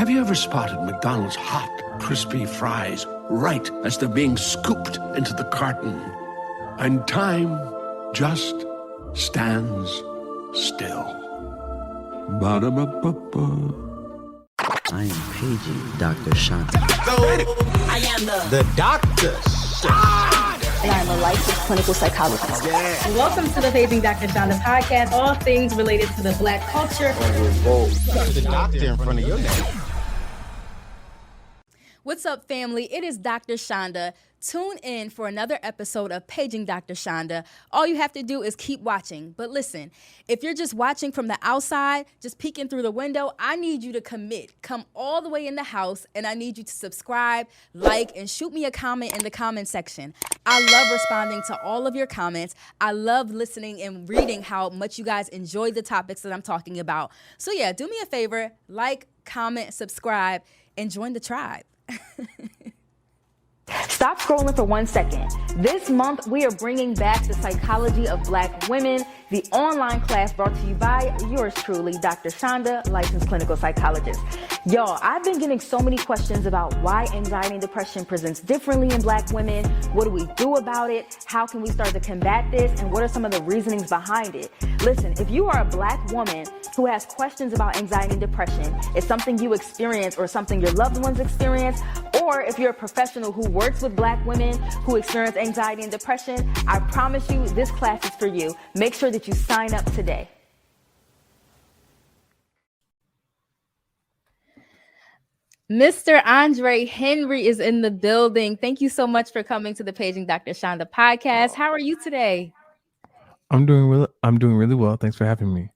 Have you ever spotted McDonald's hot, crispy fries right as they're being scooped into the carton? And time just stands still. Ba-da-ba-ba-ba. I am paging Dr. Chanda. I am the doctor. And I'm a licensed clinical psychologist. Yeah. Welcome to the Paging Dr. Chanda podcast, all things related to the Black culture. Revolt. The doctor in front of your name. What's up, family? It is Dr. Chanda. Tune in for another episode of Paging Dr. Chanda. All you have to do is keep watching. But listen, if you're just watching from the outside, just peeking through the window, I need you to commit. Come all the way in the house, and I need you to subscribe, like, and shoot me a comment in the comment section. I love responding to all of your comments. I love listening and reading how much you guys enjoy the topics that I'm talking about. So yeah, do me a favor, like, comment, subscribe, and join the tribe. Stop scrolling for 1 second. This month, we are bringing back the psychology of Black women, the online class brought to you by yours truly, Dr. Chanda, licensed clinical psychologist. Y'all, I've been getting so many questions about why anxiety and depression presents differently in Black women. What do we do about it? How can we start to combat this? And what are some of the reasonings behind it? Listen, if you are a Black woman who has questions about anxiety and depression, it's something you experience or something your loved ones experience, or if you're a professional who works with Black women who experience anxiety and depression, I promise you this class is for you. Make sure that you sign up today. Mr. Andre Henry is in the building. Thank you so much for coming to the Paging Dr. Chanda podcast. How are you today? I'm doing really well. Thanks for having me.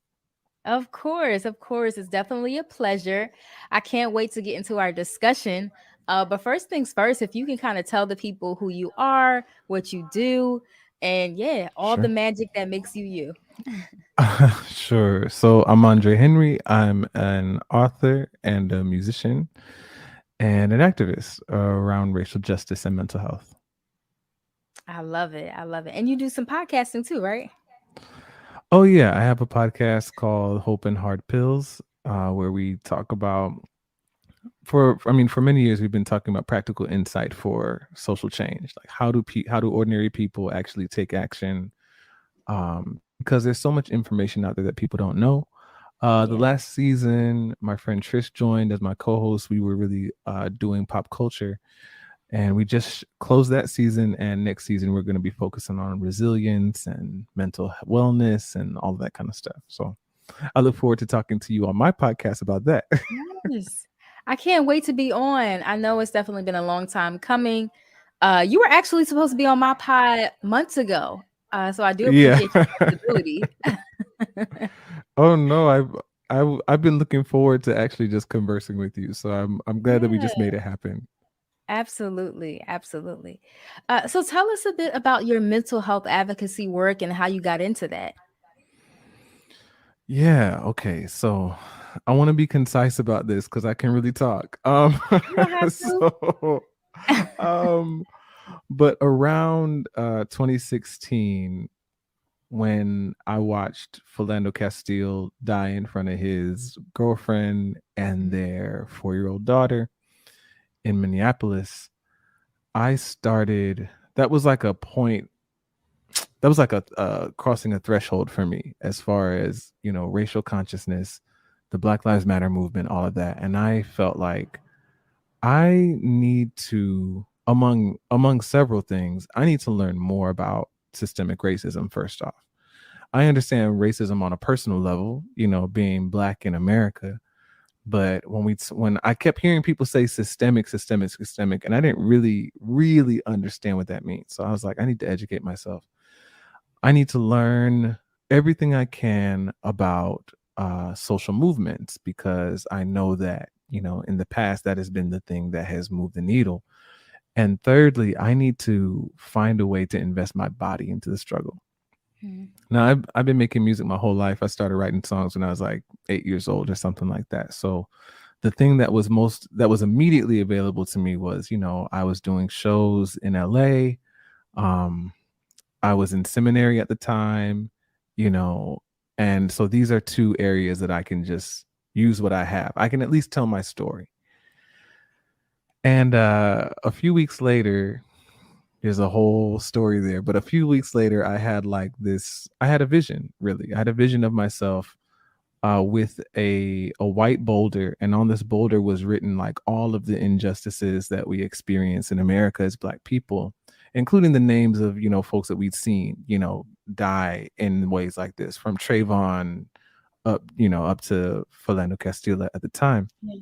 Of course. It's definitely a pleasure. I can't wait to get into our discussion. But first things first, if you can kind of tell the people who you are, what you do, and all the magic that makes you you. Sure. So I'm Andre Henry. I'm an author and a musician and an activist around racial justice and mental health. I love it. And you do some podcasting too, right? Oh, yeah. I have a podcast called Hope and Hard Pills, where we talk about, for many years, we've been talking about practical insight for social change. Like how do ordinary people actually take action? Because there's so much information out there that people don't know. The last season, my friend Trish joined as my co-host. We were really doing pop culture. And we just closed that season, and next season we're going to be focusing on resilience and mental wellness and all of that kind of stuff. So I look forward to talking to you on my podcast about that. Yes. I can't wait to be on. I know it's definitely been a long time coming. You were actually supposed to be on my pod months ago. So I do appreciate your flexibility. Oh no, I've been looking forward to actually just conversing with you. So I'm glad that we just made it happen. Absolutely. So tell us a bit about your mental health advocacy work and how you got into that. Yeah. Okay. So I want to be concise about this because I can really talk. But around 2016, when I watched Philando Castile die in front of his girlfriend and their 4-year-old daughter in Minneapolis, that was like a crossing a threshold for me as far as, racial consciousness, the Black Lives Matter movement, all of that. And I felt like I need to, among several things, I need to learn more about systemic racism. First off, I understand racism on a personal level, being Black in America. But when I kept hearing people say systemic, and I didn't really understand what that means. So I was like, I need to educate myself. I need to learn everything I can about social movements, because I know that, in the past, that has been the thing that has moved the needle. And thirdly, I need to find a way to invest my body into the struggle. Now, I've been making music my whole life. I started writing songs when I was like 8 years old or something like that. So the thing that was immediately available to me was, I was doing shows in LA. I was in seminary at the time, and so these are two areas that I can just use what I have. I can at least tell my story. And a few weeks later, there's a whole story there. But a few weeks later, I had a vision, really. I had a vision of myself with a white boulder. And on this boulder was written like all of the injustices that we experience in America as Black people, including the names of, folks that we'd seen, die in ways like this, from Trayvon up to Philando Castile at the time. Yeah.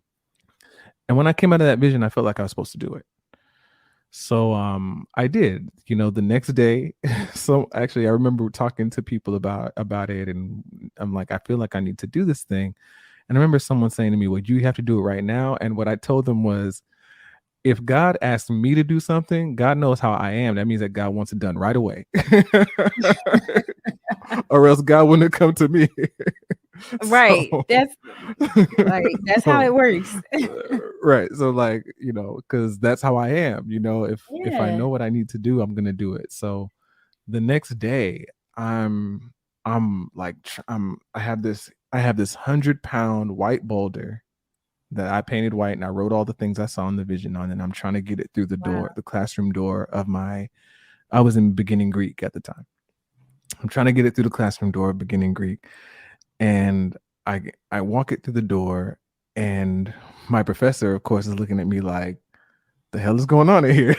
And when I came out of that vision, I felt like I was supposed to do it. So I did, the next day. So actually, I remember talking to people about it, and I'm like, I feel like I need to do this thing. And I remember someone saying to me, well, you have to do it right now. And what I told them was, if God asked me to do something, God knows how I am. That means that God wants it done right away. Or else God wouldn't have come to me. Right. So, that's how it works. Right. So because that's how I am, if I know what I need to do, I'm going to do it. So the next day I have this 100-pound white boulder that I painted white, and I wrote all the things I saw in the vision on, and I'm trying to get it through the door, the classroom door of I was in beginning Greek at the time. I'm trying to get it through the classroom door of beginning Greek. And I walk it through the door, and my professor, of course, is looking at me like, the hell is going on in here?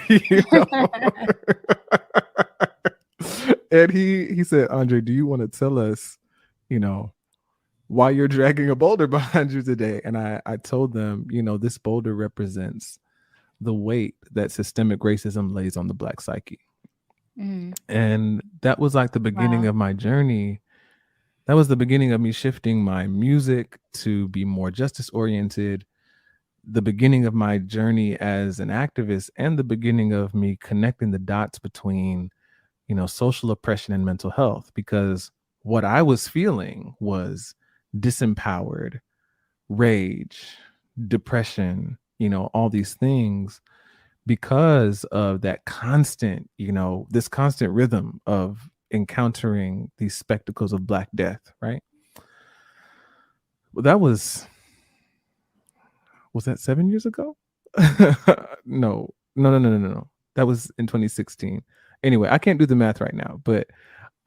And he said, Andre, do you want to tell us, why you're dragging a boulder behind you today? And I told them, this boulder represents the weight that systemic racism lays on the Black psyche. Mm. And that was like the beginning of my journey. That was the beginning of me shifting my music to be more justice oriented, the beginning of my journey as an activist, and the beginning of me connecting the dots between, social oppression and mental health. Because what I was feeling was disempowered, rage, depression, all these things, because of that constant, this constant rhythm of encountering these spectacles of Black death, right? Well, that was that 7 years ago? No. That was in 2016. Anyway, I can't do the math right now, but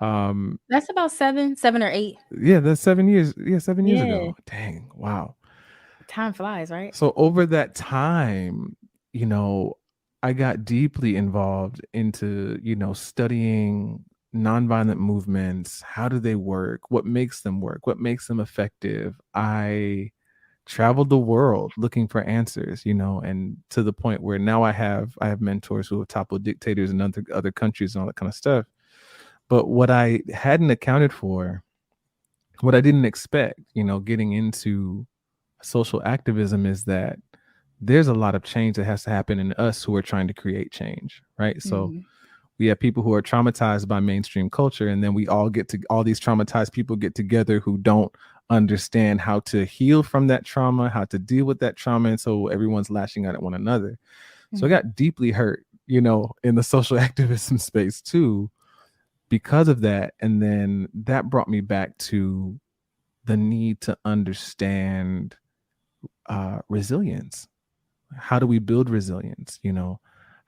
that's about 7 or 8. Yeah, that's 7 years. Yeah, 7 years ago. Dang, wow. Time flies, right? So over that time, I got deeply involved into, studying nonviolent movements. How do they work? What makes them work? What makes them effective? I traveled the world looking for answers, and to the point where now I have mentors who have toppled dictators in other countries and all that kind of stuff. But what I hadn't accounted for, what I didn't expect, getting into social activism, is that there's a lot of change that has to happen in us who are trying to create change, right? Mm-hmm. So we have people who are traumatized by mainstream culture, and then all these traumatized people get together who don't understand how to heal from that trauma, how to deal with that trauma. And so everyone's lashing out at one another. Mm-hmm. So I got deeply hurt, in the social activism space too, because of that. And then that brought me back to the need to understand resilience. How do we build resilience?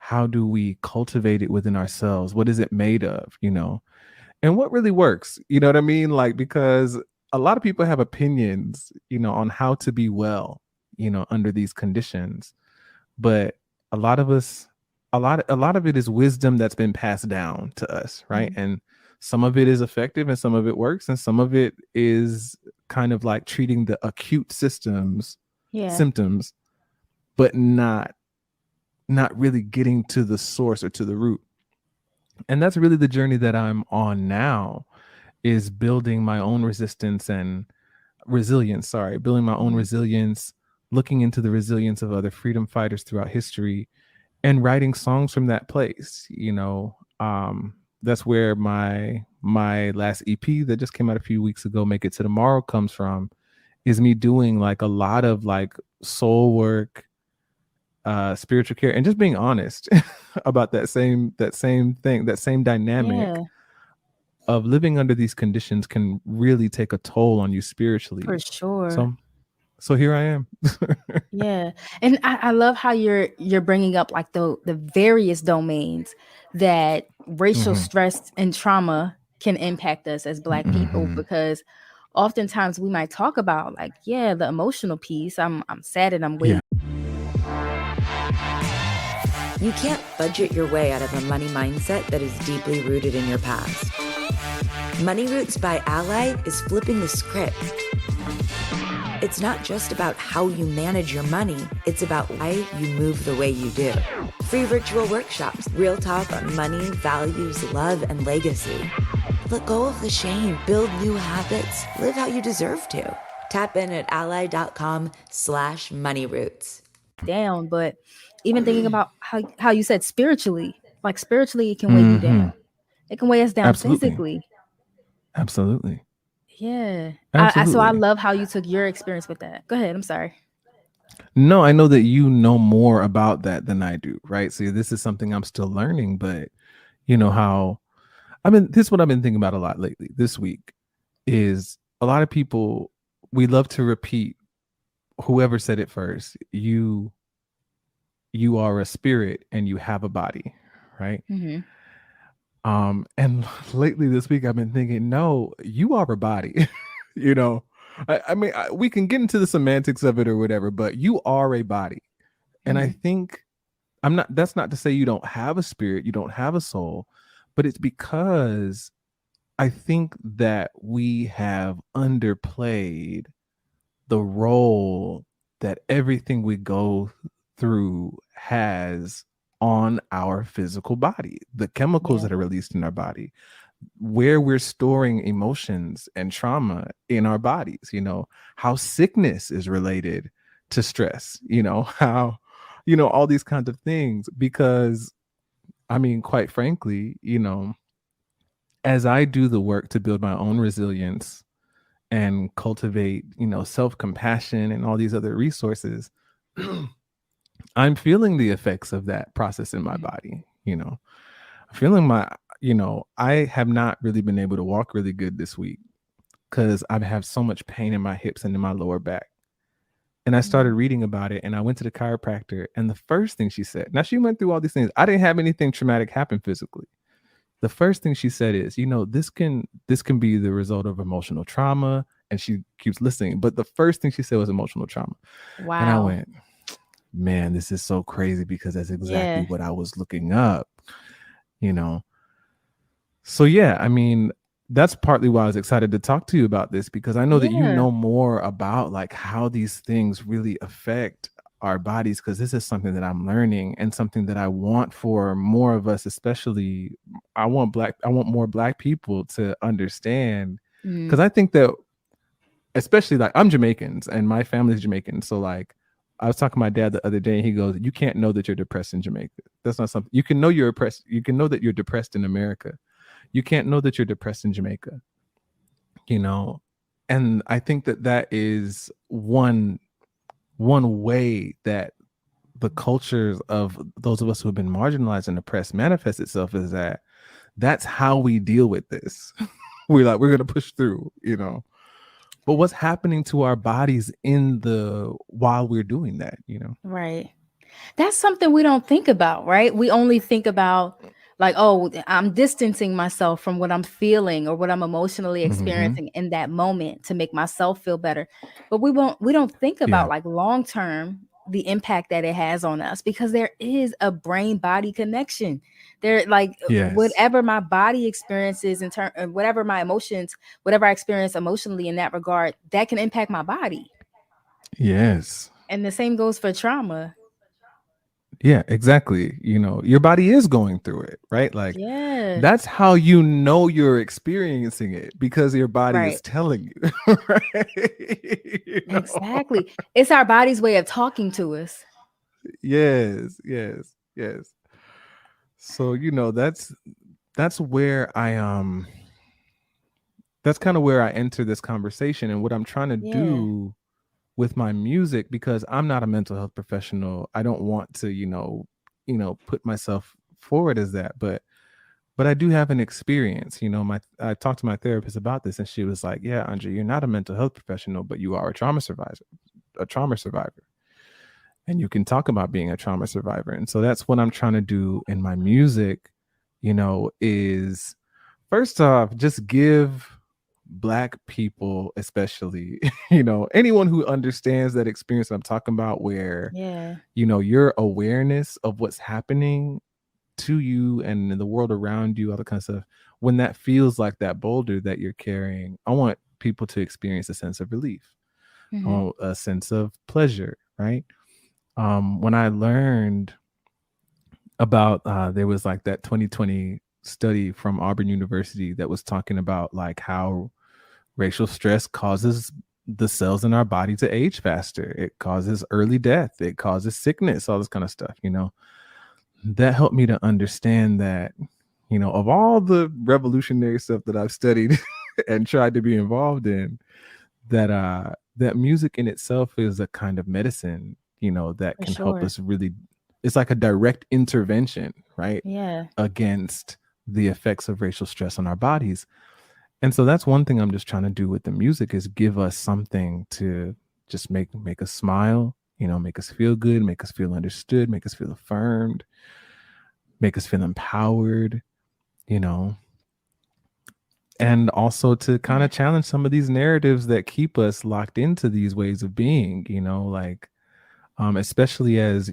How do we cultivate it within ourselves? What is it made of? And what really works? You know what I mean? Because a lot of people have opinions, on how to be well, under these conditions. But a lot of it is wisdom that's been passed down to us, right? Mm-hmm. And some of it is effective and some of it works, and some of it is kind of like treating the acute symptoms, but not really getting to the source or to the root. And that's really the journey that I'm on now, is building my own resistance and resilience, building my own resilience, looking into the resilience of other freedom fighters throughout history, and writing songs from that place. That's where my last EP that just came out a few weeks ago, Make It to Tomorrow, comes from, is me doing like a lot of like soul work, spiritual care, and just being honest about that same thing, that same dynamic of living under these conditions can really take a toll on you spiritually. For sure. So So here I am. Yeah, and I love how you're bringing up like the various domains that racial Mhm. stress and trauma can impact us as Black people, Mhm. because oftentimes we might talk about like, yeah, the emotional piece. I'm sad and I'm Yeah. waiting. You can't budget your way out of a money mindset that is deeply rooted in your past. Money Roots by Ally is flipping the script. It's not just about how you manage your money, it's about why you move the way you do. Free virtual workshops, real talk on money, values, love, and legacy. Let go of the shame, build new habits, live how you deserve to. Tap in at ally.com/moneyroots. Down, but even thinking about how you said spiritually, like spiritually it can weigh you Mhm. down. It can weigh us down Absolutely. physically. Absolutely. Yeah. So I Absolutely. love how you took your experience with that. Go ahead. I'm sorry. No, I know that you know more about that than I do, right? So this is something I'm still learning, but you know how this is what I've been thinking about a lot lately. This week is a lot of people, we love to repeat whoever said it first. You are a spirit and you have a body, right? Mm-hmm. And lately this week I've been thinking, no, you are a body. You know, we can get into the semantics of it or whatever, but you are a body. And I think that's not to say you don't have a spirit, you don't have a soul, but it's because I think that we have underplayed the role that everything we go through has on our physical body, the chemicals that are released in our body, where we're storing emotions and trauma in our bodies, how sickness is related to stress, how, all these kinds of things. Because, quite frankly, as I do the work to build my own resilience and cultivate, self-compassion and all these other resources, I'm feeling the effects of that process in my body, feeling I have not really been able to walk really good this week because I've had so much pain in my hips and in my lower back. And I started reading about it, and I went to the chiropractor, and the first thing she said, now she went through all these things. I didn't have anything traumatic happen physically. The first thing she said is, this can be the result of emotional trauma. And she keeps listening. But the first thing she said was emotional trauma. Wow. And I went, man, this is so crazy, because that's exactly what I was looking up, So yeah, that's partly why I was excited to talk to you about this, because I know that you know more about like how these things really affect our bodies, because this is something that I'm learning and something that I want for more of us, especially I want more Black people to understand, because I think that, especially like I'm Jamaican and my family's Jamaican, so like I was talking to my dad the other day and he goes, you can't know that you're depressed in Jamaica. That's not something you can know. You're depressed. You can know that you're depressed in America. You can't know that you're depressed in Jamaica, and I think that is one way that the cultures of those of us who have been marginalized and oppressed manifests itself, is that's how we deal with this. We're going to push through, but what's happening to our bodies while we're doing that, Right. That's something we don't think about, right? We only think about like, oh, I'm distancing myself from what I'm feeling or what I'm emotionally experiencing in that moment to make myself feel better. But we don't think about like long term the impact that it has on us, because there is a brain body connection. There, like whatever my body experiences in turn, whatever my emotions, whatever I experience emotionally in that regard, that can impact my body. Yes. And the same goes for trauma. Yeah, exactly. Your body is going through it, right? Like that's how you're experiencing it, because your body is telling you. Right? Exactly. It's our body's way of talking to us. Yes. So, that's where that's kind of where I enter this conversation, and what I'm trying to do with my music, because I'm not a mental health professional. I don't want to, put myself forward as that, but I do have an experience. I talked to my therapist about this, and she was like, yeah, Andre, you're not a mental health professional, but you are a trauma survivor. a trauma survivor, and you can talk about being a trauma survivor. And so that's what I'm trying to do in my music, is first off, just give Black people, especially, anyone who understands that experience I'm talking about, where, your awareness of what's happening to you and in the world around you, all the kind of stuff, when that feels like that boulder that you're carrying, I want people to experience a sense of relief, a sense of pleasure, right? When I learned about, there was like that 2020 study from Auburn University that was talking about like how racial stress causes the cells in our body to age faster. It causes early death. It causes sickness, all this kind of stuff, that helped me to understand that, of all the revolutionary stuff that I've studied and tried to be involved in, that that music in itself is a kind of medicine, that can help us really. It's like a direct intervention, right? Yeah. Against the effects of racial stress on our bodies. And so that's one thing I'm just trying to do with the music, is give us something to just make us smile, make us feel good, make us feel understood, make us feel affirmed, make us feel empowered, and also to kind of challenge some of these narratives that keep us locked into these ways of being, like, especially as,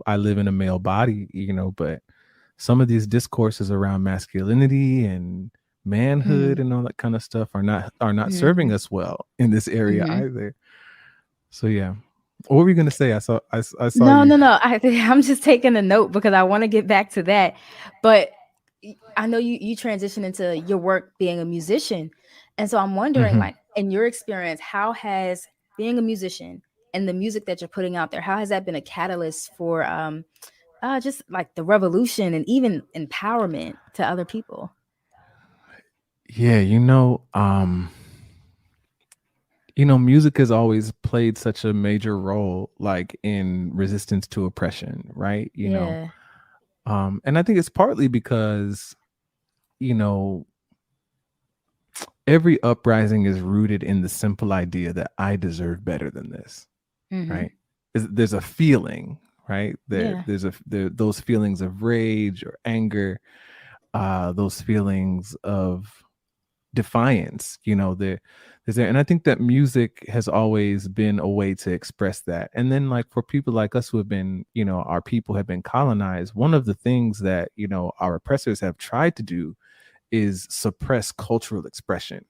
I live in a male body, but some of these discourses around masculinity and manhood and all that kind of stuff are not serving us well in this area either. So yeah. What were you gonna say? I saw No, you. no. I'm just taking a note because I want to get back to that. But I know you transition into your work being a musician. And so I'm wondering, like, in your experience, how has being a musician and the music that you're putting out there, how has that been a catalyst for just like the revolution and even empowerment to other people? Yeah, music has always played such a major role, like in resistance to oppression, right? And I think it's partly because, every uprising is rooted in the simple idea that I deserve better than this, right? There's a feeling, right? There's those feelings of rage or anger, those feelings of defiance, there's there. And I think that music has always been a way to express that. And then, like, for people like us who have been, our people have been colonized, one of the things that, our oppressors have tried to do is suppress cultural expression,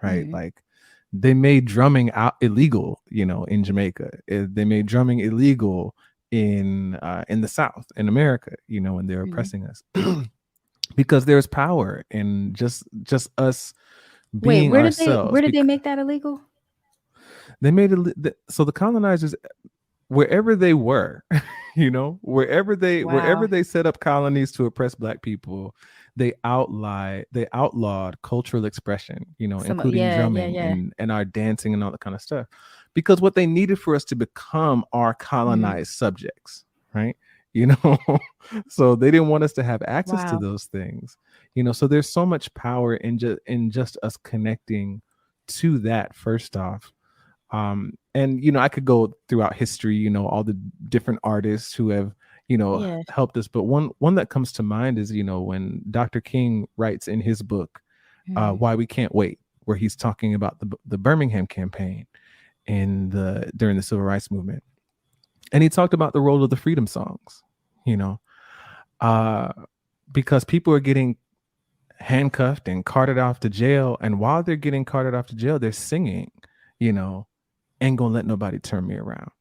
right? Like, they made drumming illegal, in Jamaica. They made drumming illegal in the South, in America, when they're oppressing us. Because there's power in just us being ourselves. Where did they make that illegal? They made it so the colonizers, wherever they were, wherever they set up colonies to oppress Black people, they outlawed cultural expression, including drumming and our dancing and all that kind of stuff, because what they needed for us to become our colonized subjects, right? So they didn't want us to have access to those things, so there's so much power in just us connecting to that, first off. And I could go throughout history, all the different artists who have helped us, but one that comes to mind is when Dr. King writes in his book Why We Can't Wait, where he's talking about the Birmingham campaign during the civil rights movement. And he talked about the role of the freedom songs, because people are getting handcuffed and carted off to jail. And while they're getting carted off to jail, they're singing, ain't gonna let nobody turn me around.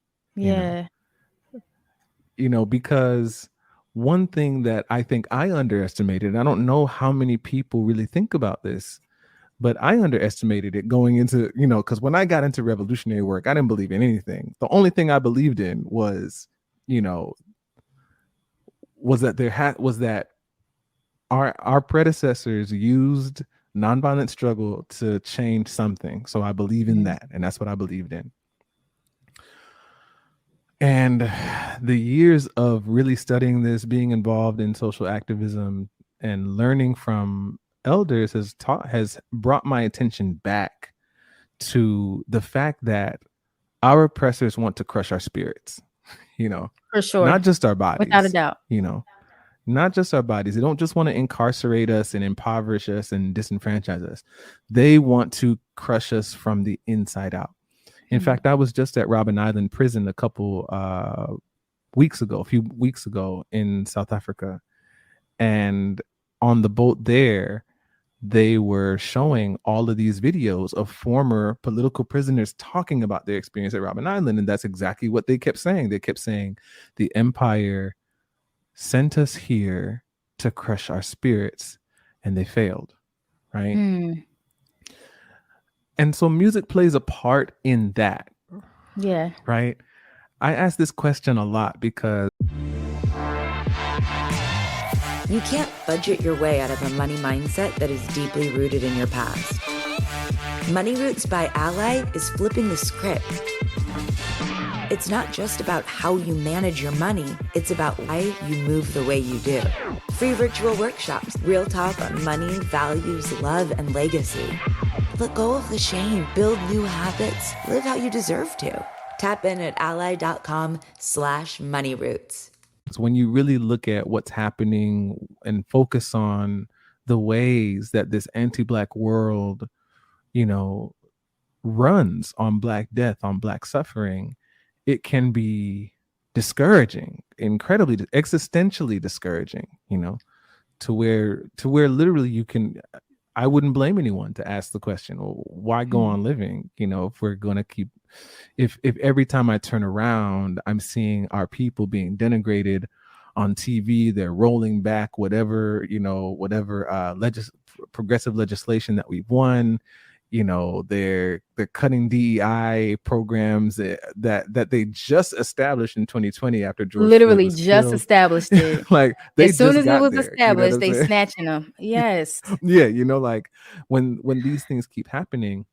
Because one thing that I think I underestimated, I don't know how many people really think about this, but I underestimated it going into, because when I got into revolutionary work, I didn't believe in anything. The only thing I believed in was that our predecessors used nonviolent struggle to change something. So I believe in that, and that's what I believed in. And the years of really studying this, being involved in social activism and learning from elders has brought my attention back to the fact that our oppressors want to crush our spirits, you know, For sure. not just our bodies, Without a doubt. you know, not just our bodies. They don't just want to incarcerate us and impoverish us and disenfranchise us. They want to crush us from the inside out. In fact, I was just at Robben Island prison a few weeks ago in South Africa. And on the boat there, they were showing all of these videos of former political prisoners talking about their experience at Robben Island. And that's exactly what they kept saying. They kept saying the empire sent us here to crush our spirits, and they failed, right? And so music plays a part in that. Yeah. Right? I ask this question a lot because You can't budget your way out of a money mindset that is deeply rooted in your past. Money Roots by Ally is flipping the script. It's not just about how you manage your money, it's about why you move the way you do. Free virtual workshops, real talk on money, values, love, and legacy. Let go of the shame, build new habits, live how you deserve to. Tap in at ally.com/moneyroots. when you really look at what's happening and focus on the ways that this anti-Black world, you know, runs on Black death, on Black suffering, it can be discouraging, incredibly existentially discouraging, you know, to where literally you can, I wouldn't blame anyone to ask the question, well, why go on living? You know, if we're going to keep, if every time I turn around, I'm seeing our people being denigrated on TV, they're rolling back whatever, you know, whatever progressive legislation that we've won. You know, they're cutting DEI programs that they just established in 2020 after George literally Floyd was just killed. established it. Like as soon just as it was there, established, you know they snatching them. Yes. Yeah, you know, like when these things keep happening,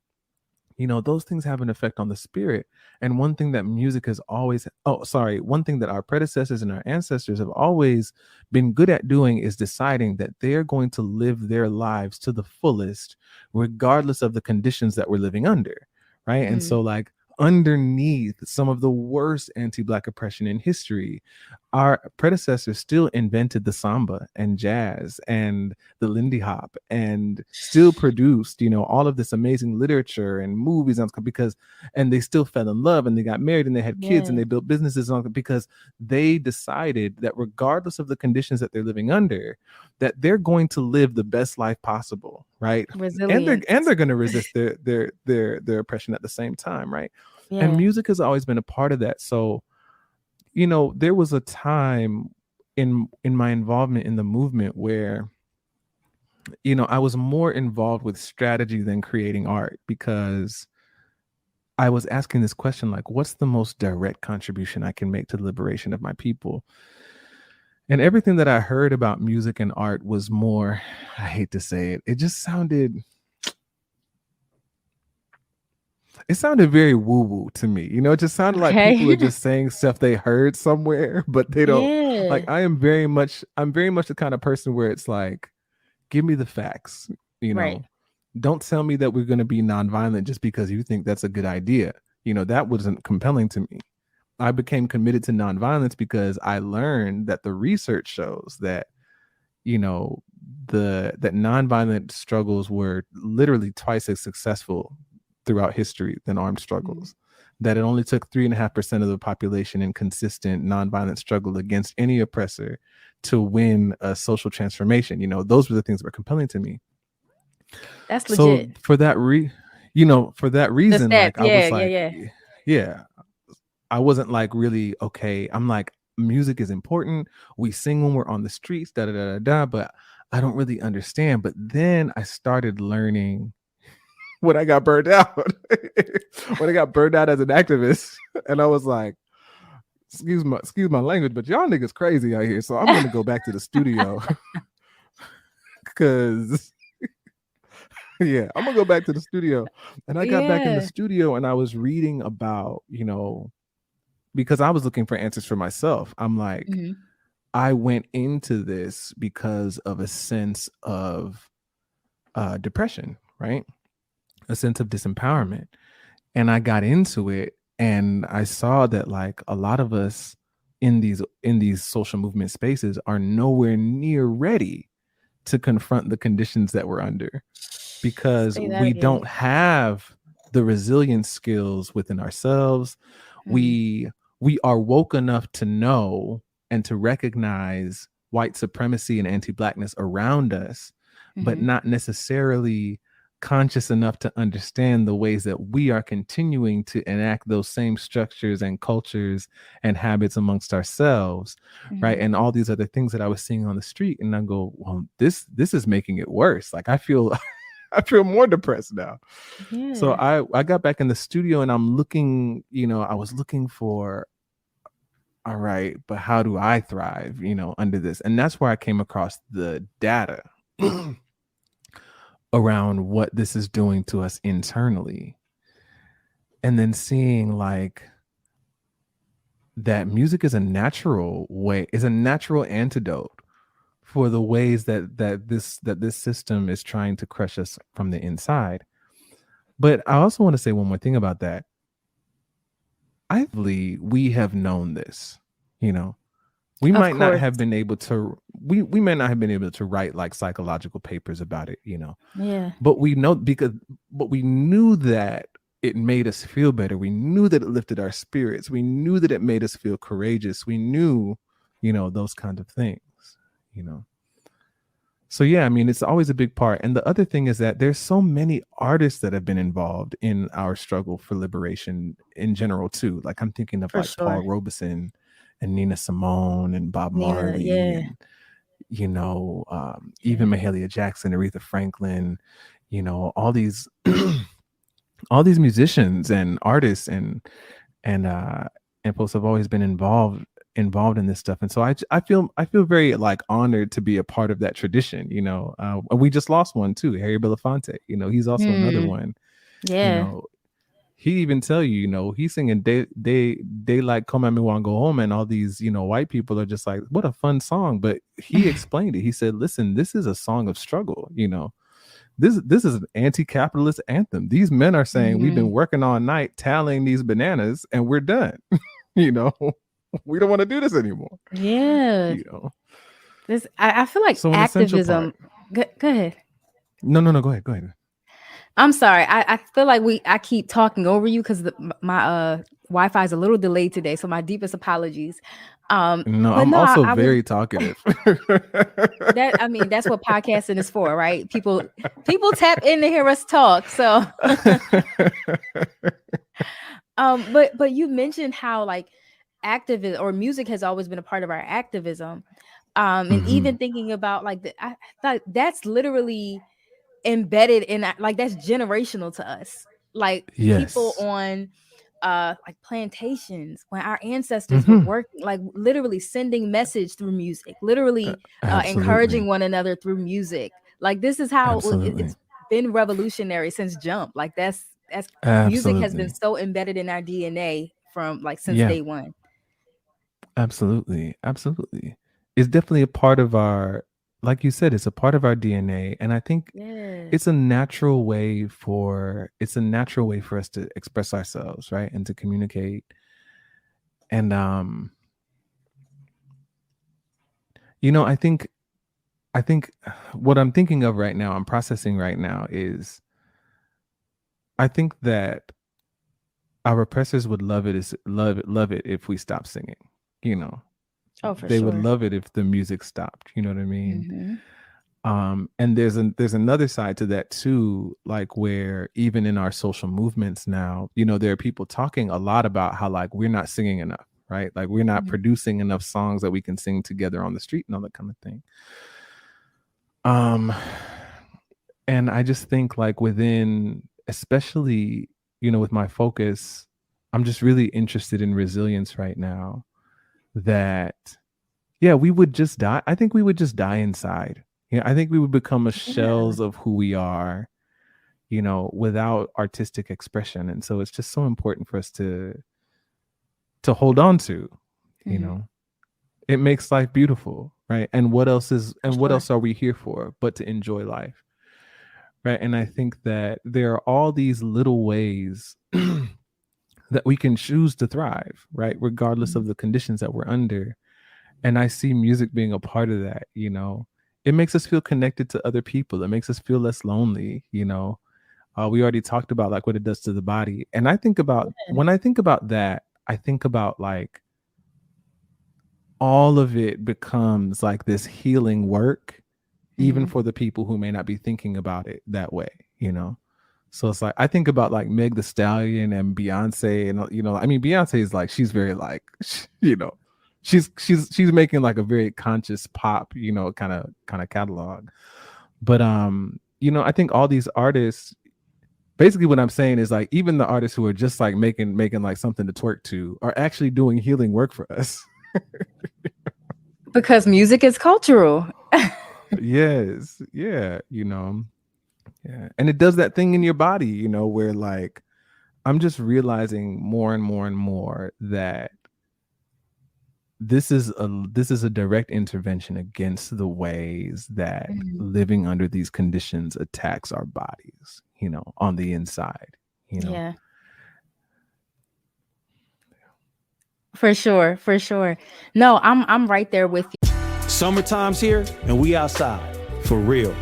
you know, those things have an effect on the spirit. And one thing that music has always, one thing that our predecessors and our ancestors have always been good at doing is deciding that they're going to live their lives to the fullest, regardless of the conditions that we're living under, right? And so like underneath some of the worst anti-Black oppression in history, our predecessors still invented the samba and jazz and the Lindy Hop and still produced, you know, all of this amazing literature and movies and they still fell in love and they got married and they had kids and they built businesses because they decided that regardless of the conditions that they're living under, that they're going to live the best life possible, right? Resilience. And they're going to resist their oppression at the same time, right? Yeah. And music has always been a part of that. So, you know, there was a time in my involvement in the movement where, you know, I was more involved with strategy than creating art, because I was asking this question, like, what's the most direct contribution I can make to the liberation of my people? And everything that I heard about music and art was more, I hate to say it, it just sounded very woo-woo to me. You know, it just sounded like people are just saying stuff they heard somewhere, but they don't. Like, I'm very much the kind of person where it's like, give me the facts, you know. Don't tell me that we're going to be nonviolent just because you think that's a good idea. You know, that wasn't compelling to me. I became committed to nonviolence because I learned that the research shows that, you know, that nonviolent struggles were literally twice as successful throughout history than armed struggles. That it only took 3.5% of the population in consistent nonviolent struggle against any oppressor to win a social transformation. You know, those were the things that were compelling to me. That's legit. So for that reason, like I was like, yeah, I wasn't like really okay. I'm like, music is important. We sing when we're on the streets, but I don't really understand. But then I started learning when I got burned out, when I got burned out as an activist, and I was like, excuse my language, but y'all niggas crazy out here. So I'm gonna go back to the studio because I'm gonna go back to the studio. And I got back in the studio and I was reading about, you know, because I was looking for answers for myself. I'm like, I went into this because of a sense of depression, right? A sense of disempowerment. And I got into it And I saw that like a lot of us in these social movement spaces are nowhere near ready to confront the conditions that we're under, because Say that we again. don't have the resilience skills within ourselves. We are woke enough to know and to recognize white supremacy and anti-blackness around us, but not necessarily conscious enough to understand the ways that we are continuing to enact those same structures and cultures and habits amongst ourselves, right? And all these other things that I was seeing on the street, and I go, well, this is making it worse. Like I feel I feel more depressed now. So I got back in the studio and I'm looking, I was looking for, all right, but how do I thrive, under this? And that's where I came across the data around what this is doing to us internally. And then seeing like that music is a natural antidote for the ways that this system is trying to crush us from the inside. But I also want to say one more thing about that. I believe we have known this, we might not have been able to, we may not have been able to write like psychological papers about it, but we know but we knew that it made us feel better. We knew that it lifted our spirits. We knew that it made us feel courageous. We knew, those kinds of things, So yeah, I mean, it's always a big part. And the other thing is that there's so many artists that have been involved in our struggle for liberation in general too. Like I'm thinking of Paul Robeson and Nina Simone and Bob Marley, and, even Mahalia Jackson, Aretha Franklin, all these all these musicians and artists and folks have always been involved in this stuff. And so I feel very like honored to be a part of that tradition. We just lost one too, Harry Belafonte. He's also another one. He even tell you, he's singing Daylight Come at Me Wanna Go Home, and all these, white people are just like, what a fun song. But he explained it. He said, listen, this is a song of struggle. This is an anti-capitalist anthem. These men are saying we've been working all night tallying these bananas and we're done. We don't want to do this anymore. This I feel like so activism. Go ahead. No, go ahead. I'm sorry. I feel like I keep talking over you because my Wi-Fi is a little delayed today. So my deepest apologies. I'm also very talkative. That's what podcasting is for, right? People tap in to hear us talk. So, but you mentioned how like activism or music has always been a part of our activism, and even thinking about like I thought that's literally embedded in like that's generational to us. Like people on like plantations when our ancestors were working, like literally sending message through music, literally encouraging one another through music. Like this is how it's been revolutionary since jump. Like that's music has been so embedded in our DNA from like since day one. Absolutely. It's definitely a part of our, like you said, it's a part of our DNA. And I think it's a natural way for us to express ourselves, right? And to communicate. And I think what I'm thinking of right now, I'm processing right now is I think that our oppressors would love it if we stopped singing, They would love it if the music stopped. You know what I mean? And there's another side to that too, like where even in our social movements now, there are people talking a lot about how like we're not singing enough, right? Like we're not producing enough songs that we can sing together on the street and all that kind of thing. And I just think like within, especially, with my focus, I'm just really interested in resilience right now. That, we would just die. I think we would just die inside. I think we would become shells of who we are, without artistic expression. And so it's just so important for us to hold on to, it makes life beautiful, right? And what else are we here for but to enjoy life, right? And I think that there are all these little ways that we can choose to thrive, right? Regardless of the conditions that we're under. And I see music being a part of that, you know. It makes us feel connected to other people. It makes us feel less lonely, you know. We already talked about like what it does to the body. And I think about, when I think about that, I think about like all of it becomes like this healing work, even for the people who may not be thinking about it that way, you know. So it's like, I think about like Meg the Stallion and Beyonce, and you know, I mean, Beyonce is like, she's very like, you know, she's making like a very conscious pop, you know, kind of catalog. But you know, I think all these artists, basically what I'm saying is like, even the artists who are just like making like something to twerk to are actually doing healing work for us. Because music is cultural. Yes. Yeah. You know, yeah. And it does that thing in your body, you know, where like, I'm just realizing more and more and more that this is a direct intervention against the ways that living under these conditions attacks our bodies, you know, on the inside, you know. Yeah. For sure. No, I'm right there with you. Summertime's here and we outside, for real.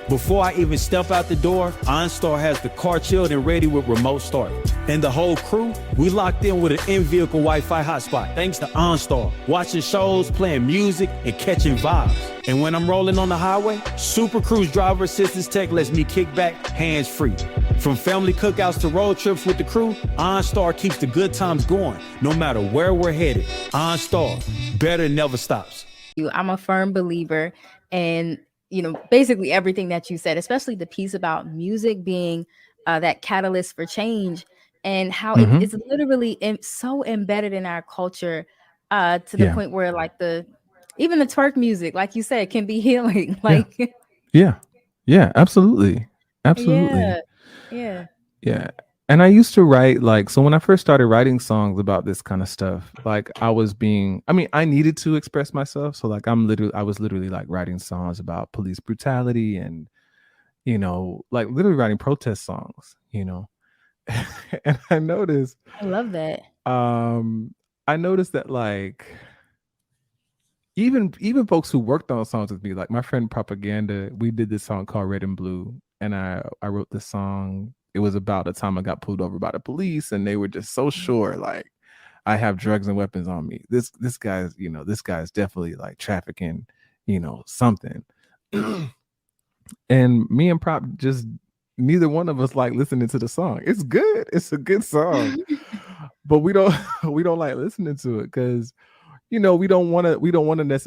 Before I even step out the door, OnStar has the car chilled and ready with remote start. And the whole crew, we locked in with an in-vehicle Wi-Fi hotspot, thanks to OnStar. Watching shows, playing music, and catching vibes. And when I'm rolling on the highway, Super Cruise driver assistance tech lets me kick back hands-free. From family cookouts to road trips with the crew, OnStar keeps the good times going, no matter where we're headed. OnStar, better never stops. I'm a firm believer in, you know, basically everything that you said, especially the piece about music being that catalyst for change, and how it's literally so embedded in our culture to the point where like even the twerk music, like you said, can be healing. Like, yeah, absolutely. Yeah. And I used to write like, so when I first started writing songs about this kind of stuff, like I needed to express myself. So like I was literally like writing songs about police brutality and, you know, like literally writing protest songs, you know. And I noticed, I love that. I noticed that like, even folks who worked on songs with me, like my friend Propaganda, we did this song called Red and Blue. And I wrote this song. It was about a time I got pulled over by the police, and they were just so sure, like, I have drugs and weapons on me. This guy's, you know, this guy's definitely like trafficking, you know, something. And me and Prop just, neither one of us like listening to the song. It's good. It's a good song, but we don't like listening to it because, you know, we don't want to.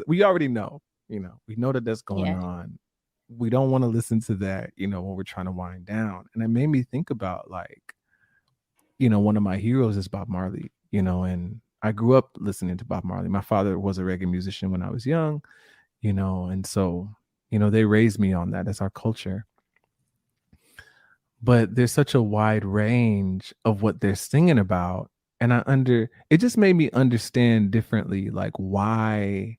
We already know, you know, we know that that's going on. We don't want to listen to that, you know, when we're trying to wind down. And it made me think about like, you know, one of my heroes is Bob Marley, you know, and I grew up listening to Bob Marley. My father was a reggae musician when I was young, you know, and so, you know, they raised me on that as our culture. But there's such a wide range of what they're singing about. And it just made me understand differently, like why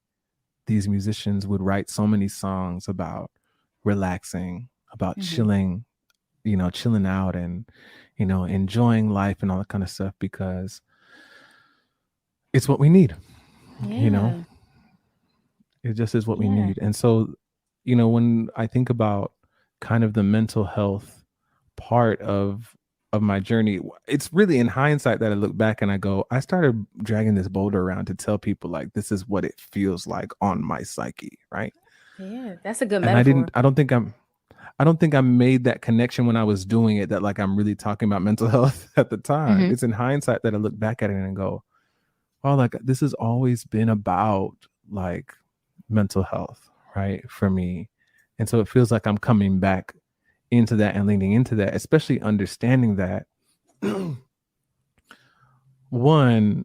these musicians would write so many songs about relaxing, about chilling, you know, chilling out and, you know, enjoying life and all that kind of stuff, because it's what we need, you know, it just is what we need. And so, you know, when I think about kind of the mental health part of my journey, it's really in hindsight that I look back and I go, I started dragging this boulder around to tell people like, this is what it feels like on my psyche, right? Yeah, that's a good metaphor. metaphor. I don't think I made that connection when I was doing it, that like I'm really talking about mental health at the time. It's in hindsight that I look back at it and go, oh, like this has always been about like mental health, right? For me. And so it feels like I'm coming back into that and leaning into that, especially understanding that one,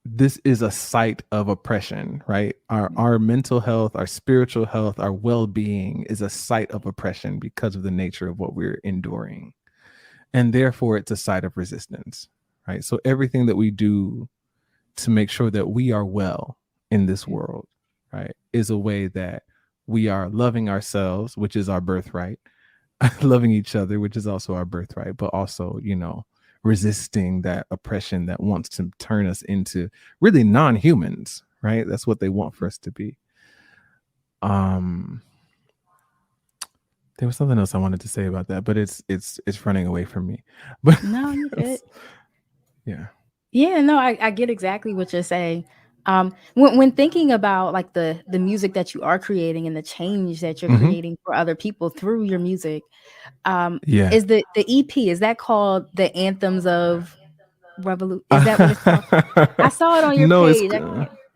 this is a site of oppression, right? Our mental health, our spiritual health, our well-being is a site of oppression because of the nature of what we're enduring. And therefore it's a site of resistance, right? So everything that we do to make sure that we are well in this world, right, is a way that we are loving ourselves, which is our birthright, loving each other, which is also our birthright, but also, you know, resisting that oppression that wants to turn us into really non-humans, right? That's what they want for us to be. There was something else I wanted to say about that, but it's running away from me. But No, you're good. Yeah. Yeah, no, I get exactly what you're saying. When thinking about like the music that you are creating and the change that you're creating for other people through your music, is the EP, is that called the Anthems of Revolt? Is that what it's called? I saw it on your page.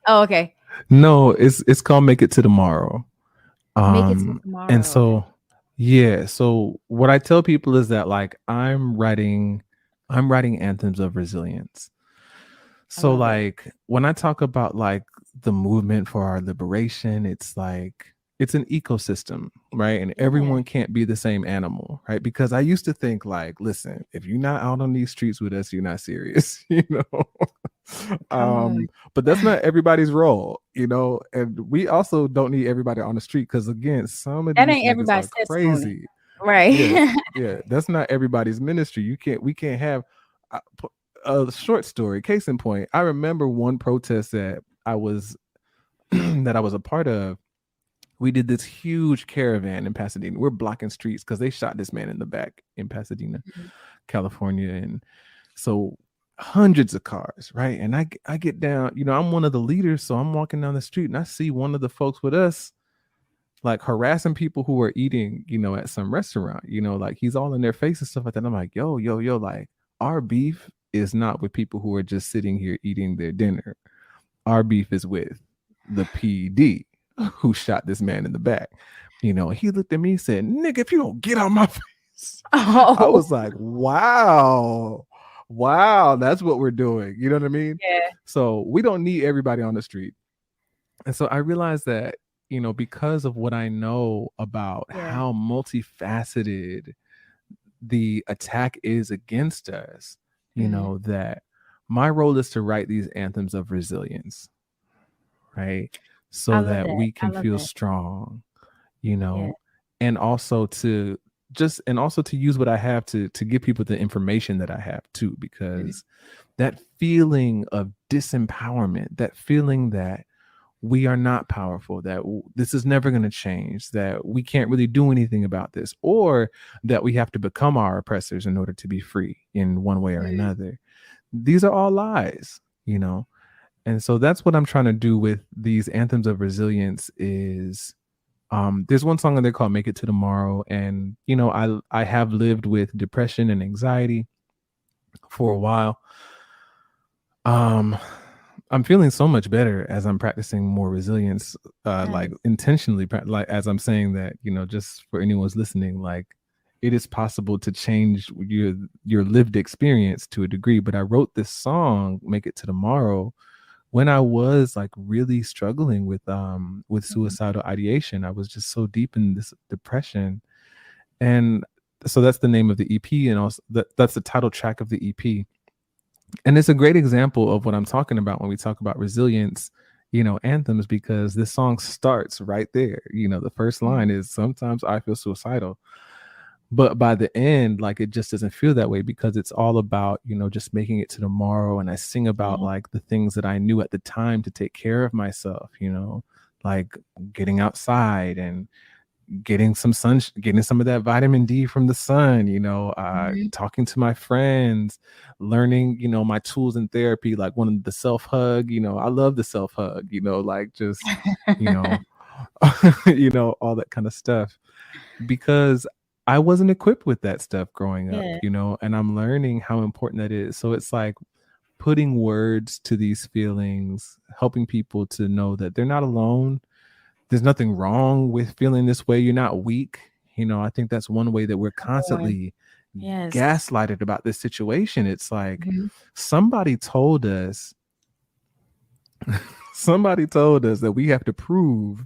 Oh, okay. No, it's called Make It to Tomorrow. Make It to Tomorrow. And so so what I tell people is that like I'm writing anthems of resilience. So like when I talk about like the movement for our liberation, it's like it's an ecosystem, right? And everyone can't be the same animal, right? Because I used to think like, listen, if you're not out on these streets with us, you're not serious, you know. But that's not everybody's role, you know. And we also don't need everybody on the street because again, some of that these ain't everybody's are crazy, right? Yeah, that's not everybody's ministry. We can't have a short story. Case in point, I remember one protest that I was a part of. We did this huge caravan in Pasadena. We're blocking streets because they shot this man in the back in Pasadena, California, and so hundreds of cars, right? And I get down, you know, I'm one of the leaders, so I'm walking down the street and I see one of the folks with us like harassing people who are eating, you know, at some restaurant, you know, like he's all in their face and stuff like that. I'm like, yo, like our beef is not with people who are just sitting here eating their dinner. Our beef is with the PD who shot this man in the back. You know, he looked at me and said, nigga, if you don't get on my face. I was like, wow, that's what we're doing. You know what I mean? Yeah. So we don't need everybody on the street. And so I realized that, you know, because of what I know about how multifaceted the attack is against us, you know, that my role is to write these anthems of resilience, right? So that we can feel strong, you know, and also to use what I have to give people the information that I have too, because that feeling of disempowerment, that feeling that we are not powerful, that this is never going to change, that we can't really do anything about this, or that we have to become our oppressors in order to be free in one way or another. These are all lies, you know. And so that's what I'm trying to do with these anthems of resilience is there's one song in there called Make It to Tomorrow. And, you know, I have lived with depression and anxiety for a while. I'm feeling so much better as I'm practicing more resilience, like intentionally, like as I'm saying that, you know, just for anyone's listening, like it is possible to change your lived experience to a degree. But I wrote this song, Make It to Tomorrow, when I was like really struggling with suicidal ideation. I was just so deep in this depression. And so that's the name of the EP. And also that's the title track of the EP. And it's a great example of what I'm talking about when we talk about resilience, you know, anthems, because this song starts right there. You know, the first line is sometimes I feel suicidal. But by the end, like it just doesn't feel that way because it's all about, you know, just making it to tomorrow. And I sing about like the things that I knew at the time to take care of myself, you know, like getting outside and getting some sun, getting some of that vitamin D from the sun, you know, talking to my friends, learning, you know, my tools in therapy, like one of the self-hug, you know, I love the self-hug, you know, like just, you know, you know, all that kind of stuff, because I wasn't equipped with that stuff growing up, you know, and I'm learning how important that is. So it's like putting words to these feelings, helping people to know that they're not alone. There's nothing wrong with feeling this way. You're not weak. You know, I think that's one way that we're constantly gaslighted about this situation. It's like somebody told us that we have to prove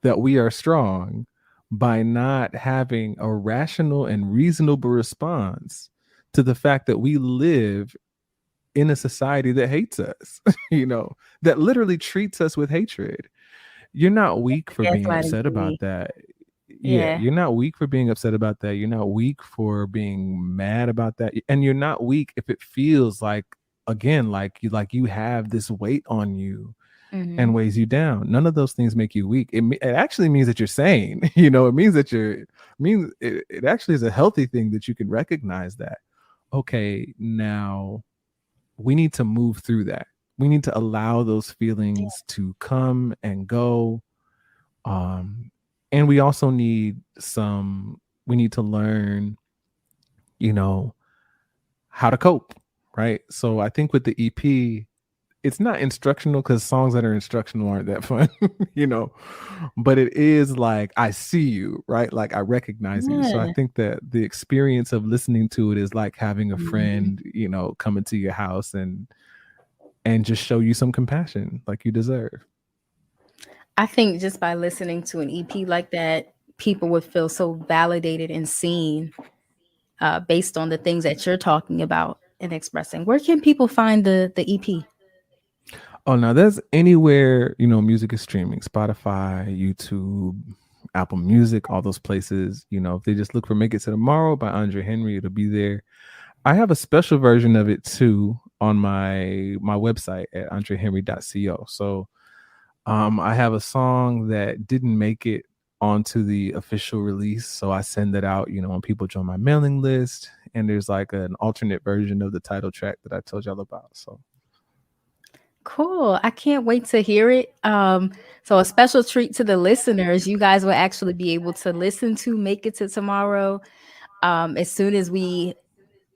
that we are strong by not having a rational and reasonable response to the fact that we live in a society that hates us, you know, that literally treats us with hatred. You're not weak for being upset about that. Yeah, Yeah. you're not weak for being upset about that. You're not weak for being mad about that. And you're not weak if it feels like, again, like you have this weight on you and Mhm. weighs you down. None of those things make you weak. It actually means that you're sane. It means that it actually is a healthy thing that you can recognize that. Okay, now we need to move through that. We need to allow those feelings to come and go. And we also need we need to learn, how to cope, right? So I think with the EP, it's not instructional because songs that are instructional aren't that fun, but it is like, I see you, right? Like I recognize you. So I Yeah. think that the experience of listening to it is like having a Mhm. friend, come into your house and just show you some compassion like you deserve. I think just by listening to an EP like that, people would feel so validated and seen based on the things that you're talking about and expressing. Where can people find the EP? Oh, now there's anywhere, music is streaming, Spotify, YouTube, Apple Music, all those places. If they just look for Make It to Tomorrow by Andre Henry, it'll be there. I have a special version of it too on my website at andrehenry.co. So I have a song that didn't make it onto the official release. So I send that out, when people join my mailing list, and there's like an alternate version of the title track that I told y'all about. So Cool. I can't wait to hear it. So a special treat to the listeners. You guys will actually be able to listen to Make It to Tomorrow as soon as we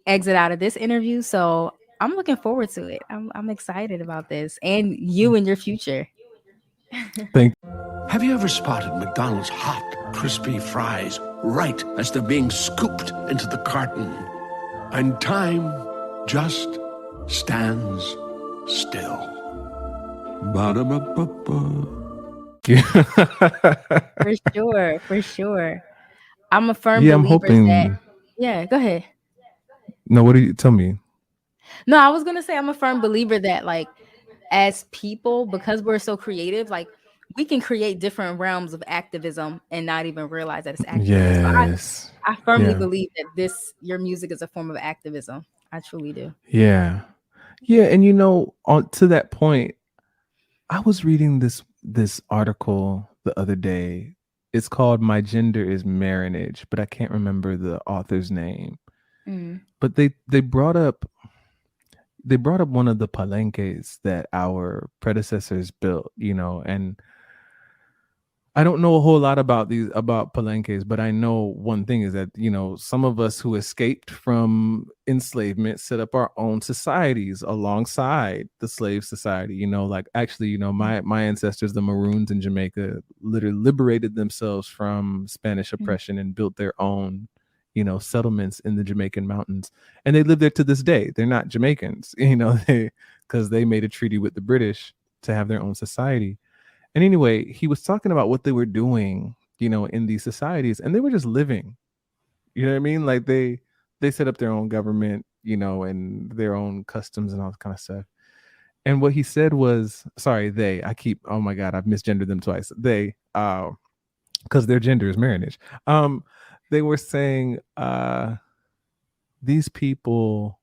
exit out of this interview. So I'm looking forward to it. I'm excited about this and you and your future. thank Have you ever spotted McDonald's hot, crispy fries right as they're being scooped into the carton? And time just stands still. Ba-da-ba-ba-ba. For sure. I'm a firm Yeah, I'm believer hoping. that. Yeah, go ahead. No, what do you tell me? No, I was gonna say I'm a firm believer that like as people, because we're so creative, like we can create different realms of activism and not even realize that it's activism. So Yes. I firmly Yeah. believe that your music is a form of activism. I truly do. Yeah. Yeah. And on to that point, I was reading this article the other day. It's called My Gender is Marinage, but I can't remember the author's name. Mm. But they brought up one of the palenques that our predecessors built, and I don't know a whole lot about palenques, but I know one thing is that, some of us who escaped from enslavement set up our own societies alongside the slave society. My ancestors, the Maroons in Jamaica, literally liberated themselves from Spanish oppression and built their own, settlements in the Jamaican mountains. And they live there to this day. They're not Jamaicans, because they made a treaty with the British to have their own society. And anyway, he was talking about what they were doing, in these societies, and they were just living. You know what I mean? Like they set up their own government, and their own customs and all that kind of stuff. And what he said was, oh my God, I've misgendered them twice. They, because their gender is marinage. They were saying, these people,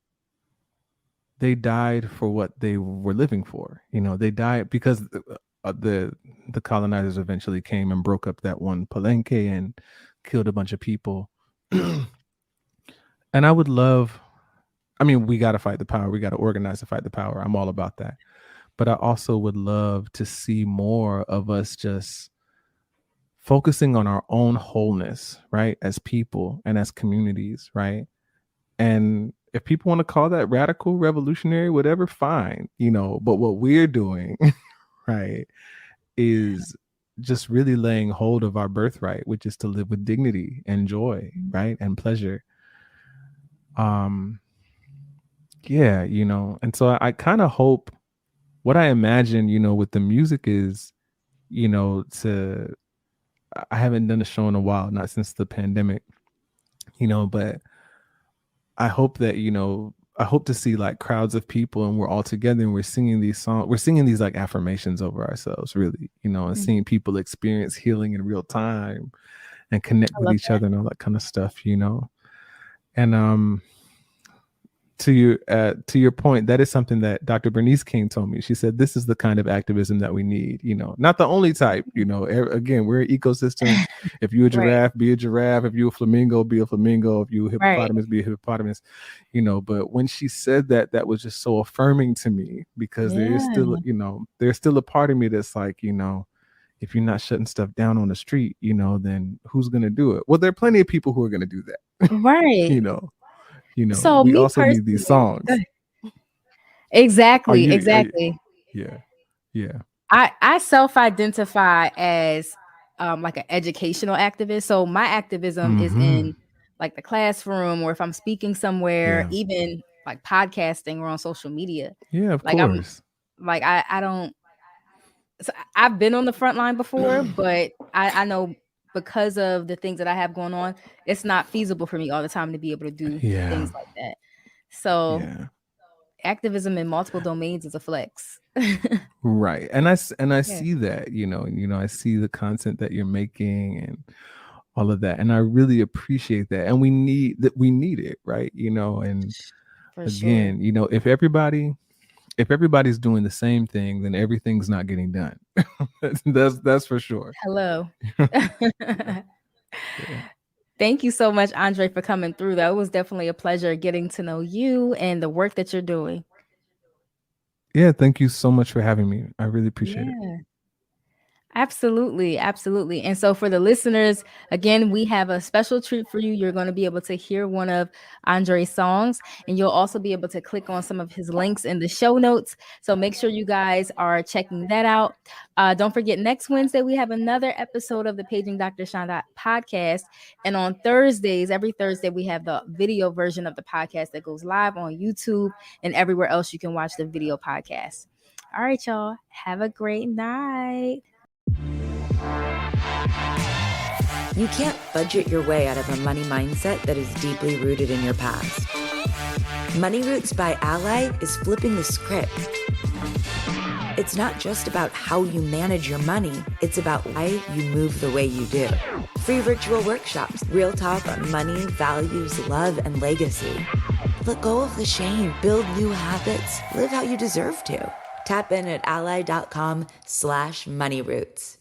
they died for what they were living for. They died because the colonizers eventually came and broke up that one palenque and killed a bunch of people. And I would love, we got to fight the power. We got to organize to fight the power. I'm all about that. But I also would love to see more of us just focusing on our own wholeness, right? As people and as communities, right? And if people want to call that radical, revolutionary, whatever, fine, but what we're doing right, is just really laying hold of our birthright, which is to live with dignity and joy, right, and pleasure. Yeah, and so I kind of hope, what I imagine, with the music is, I haven't done a show in a while, not since the pandemic, but I hope that, I hope to see like crowds of people and we're all together and we're singing these songs. We're singing these like affirmations over ourselves, really, and seeing people experience healing in real time and connect I with love each that. other and all that kind of stuff, you know. And to your point, that is something that Dr. Bernice King told me. She said, this is the kind of activism that we need, you know, not the only type, you know. Again, we're an ecosystem. If you're a Right. giraffe, be a giraffe. If you're a flamingo, be a flamingo. If you're a Right. hippopotamus, be a hippopotamus, you know. But when she said that, that was just so affirming to me, because there is still, you know, there's still a part of me that's like, you know, if you're not shutting stuff down on the street, you know, then who's going to do it? Well, there are plenty of people who are going to do that. Right. You know, So we me also need these songs. Exactly. Yeah. Yeah. I self-identify as like an educational activist. So my activism is in like the classroom, or if I'm speaking somewhere, Yeah. even like podcasting or on social media. Yeah, of Like course. I don't. So I've been on the front line before, but I know because of the things that I have going on, it's not feasible for me all the time to be able to do Yeah. things like that. So Yeah. activism in multiple domains is a flex. Right. And I see that, you know, I see the content that you're making and all of that. And I really appreciate that. And we need it, right? You know, and For again, sure. you know, if everybody's doing the same thing, then everything's not getting done. that's for sure. Hello. Thank you so much, Andre, for coming through. That was definitely a pleasure getting to know you and the work that you're doing. Yeah, thank you so much for having me. I really appreciate it. Absolutely. And so for the listeners, again, we have a special treat for you. You're going to be able to hear one of Andre's songs, and you'll also be able to click on some of his links in the show notes. So make sure you guys are checking that out. Don't forget, next Wednesday, we have another episode of the Paging Dr. Chanda podcast. And on Thursdays, every Thursday, we have the video version of the podcast that goes live on YouTube and everywhere else you can watch the video podcast. All right, y'all. Have a great night. You can't budget your way out of a money mindset that is deeply rooted in your past. Money Roots by Ally is flipping the script. It's not just about how you manage your money, it's about why you move the way you do. Free virtual workshops, real talk on money, values, love, and legacy. Let go of the shame, build new habits, live how you deserve to. Tap in at ally.com/moneyroots.